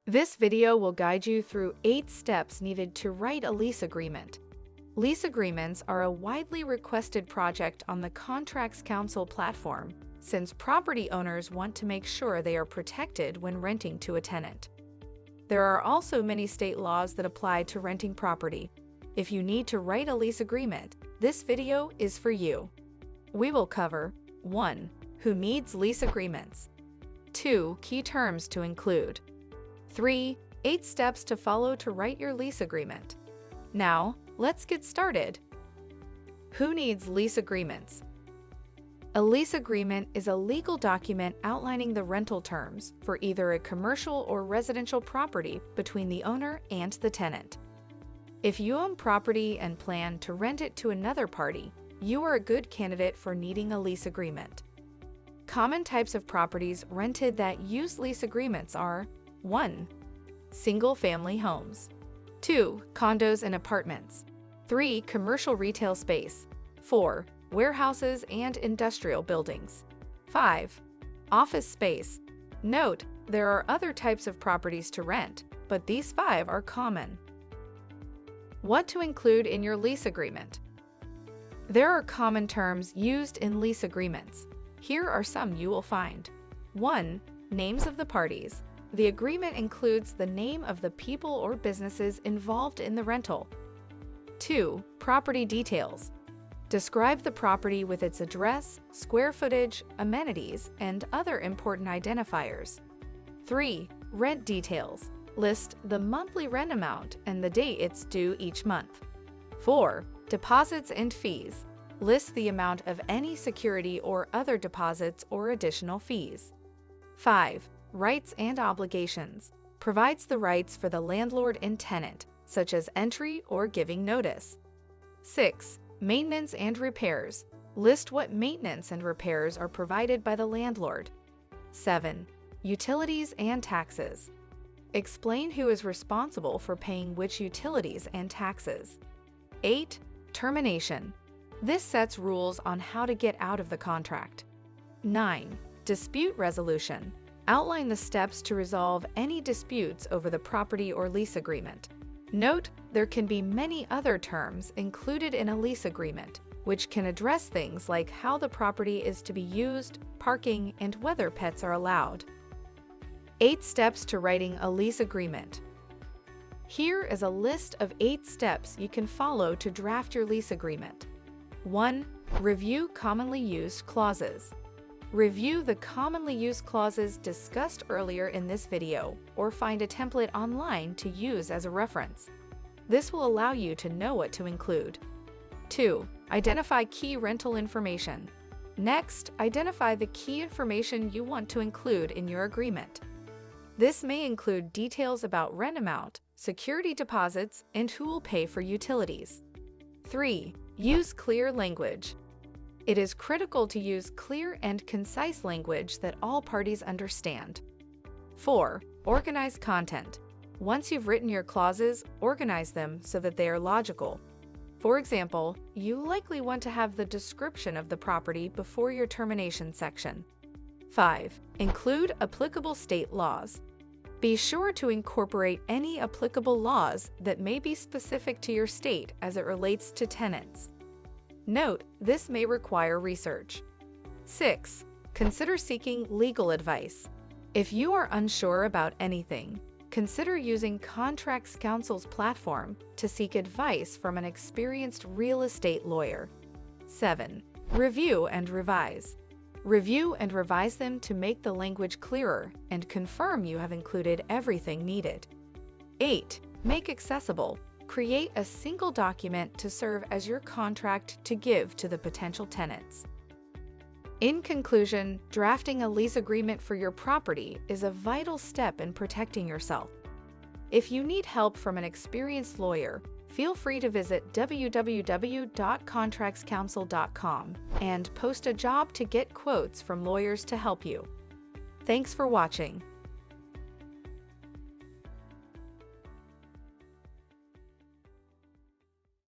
This video will guide you through 8 steps needed to write a lease agreement. Lease agreements are a widely requested project on the Contracts Council platform, since property owners want to make sure they are protected when renting to a tenant. There are also many state laws that apply to renting property. If you need to write a lease agreement, this video is for you. We will cover 1. Who needs lease agreements? 2. Key terms to include. 3. 8 steps to follow to write your lease agreement. Now, let's get started. Who needs lease agreements? A lease agreement is a legal document outlining the rental terms for either a commercial or residential property between the owner and the tenant. If you own property and plan to rent it to another party, you are a good candidate for needing a lease agreement. Common types of properties rented that use lease agreements are 1. Single-family homes. 2. Condos and apartments. 3. Commercial retail space. 4. Warehouses and industrial buildings. 5. Office space. Note, there are other types of properties to rent, but these 5 are common. What to include in your lease agreement? There are common terms used in lease agreements. Here are some you will find. 1. Names of the parties. The agreement includes the name of the people or businesses involved in the rental. 2. Property details. Describe the property with its address, square footage, amenities, and other important identifiers. 3. Rent details. List the monthly rent amount and the date it's due each month. 4. Deposits and fees. List the amount of any security or other deposits or additional fees. 5. Rights and obligations. Provides the rights for the landlord and tenant, such as entry or giving notice. 6. Maintenance and repairs. List what maintenance and repairs are provided by the landlord. 7. Utilities and taxes. Explain who is responsible for paying which utilities and taxes. 8. Termination. This sets rules on how to get out of the contract. 9. Dispute resolution. Outline the steps to resolve any disputes over the property or lease agreement. Note, there can be many other terms included in a lease agreement, which can address things like how the property is to be used, parking, and whether pets are allowed. 8 steps to writing a lease agreement. Here is a list of 8 steps you can follow to draft your lease agreement. 1. Review commonly used clauses. Review the commonly used clauses discussed earlier in this video, or find a template online to use as a reference. This will allow you to know what to include. 2. Identify key rental information. Next, identify the key information you want to include in your agreement. This may include details about rent amount, security deposits, and who will pay for utilities. 3. Use clear language. It is critical to use clear and concise language that all parties understand. 4. Organize content. Once you've written your clauses, organize them so that they are logical. For example, you likely want to have the description of the property before your termination section. 5. Include applicable state laws. Be sure to incorporate any applicable laws that may be specific to your state as it relates to tenants. Note, this may require research. 6. Consider seeking legal advice. If you are unsure about anything, consider using Contracts Council's platform to seek advice from an experienced real estate lawyer. 7. Review and revise. Review and revise them to make the language clearer and confirm you have included everything needed. 8. Make accessible. Create a single document to serve as your contract to give to the potential tenants. In conclusion, drafting a lease agreement for your property is a vital step in protecting yourself. If you need help from an experienced lawyer, feel free to visit www.contractscouncil.com and post a job to get quotes from lawyers to help you. Thanks for watching.